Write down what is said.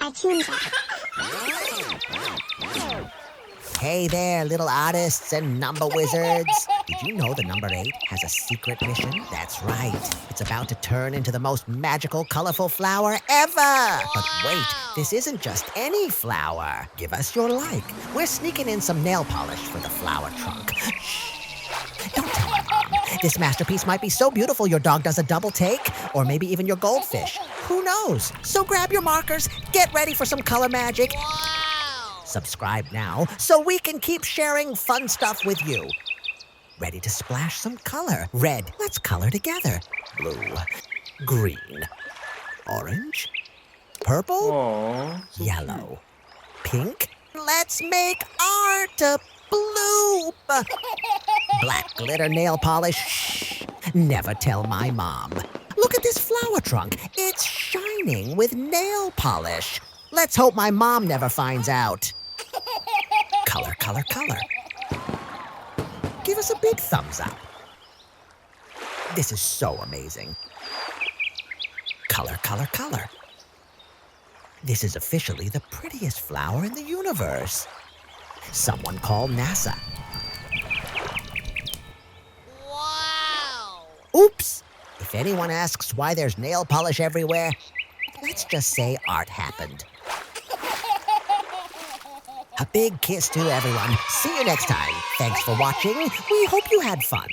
Artoonza. Hey there, little artists and number wizards. Did you know the number 8 has a secret mission? That's right. It's about to turn into the most magical, colorful flower ever. But wait, this isn't just any flower. Give us your like. We're sneaking in some nail polish for the flower trunk. Shh. Don't tell my mom. This masterpiece might be so beautiful your dog does a double take, or maybe even your goldfish. Who knows? So grab your markers, get ready for some color magic. Subscribe now so we can keep sharing fun stuff with you. Ready to splash some color? Red, let's color together. Blue, green, orange, purple, Aww. yellow, pink. Let's make art a bloop. Black glitter nail polish. Shh, never tell my mom. Look at this flower trunk. It's shining with nail polish. Let's hope my mom never finds out. Color, color, color. Give us a big thumbs up. This is so amazing. Color, color, color. This is officially the prettiest flower in the universe. Someone call NASA. Wow! Oops! If anyone asks why there's nail polish everywhere, let's just say art happened. A big kiss to everyone. See you next time. Thanks for watching. We hope you had fun.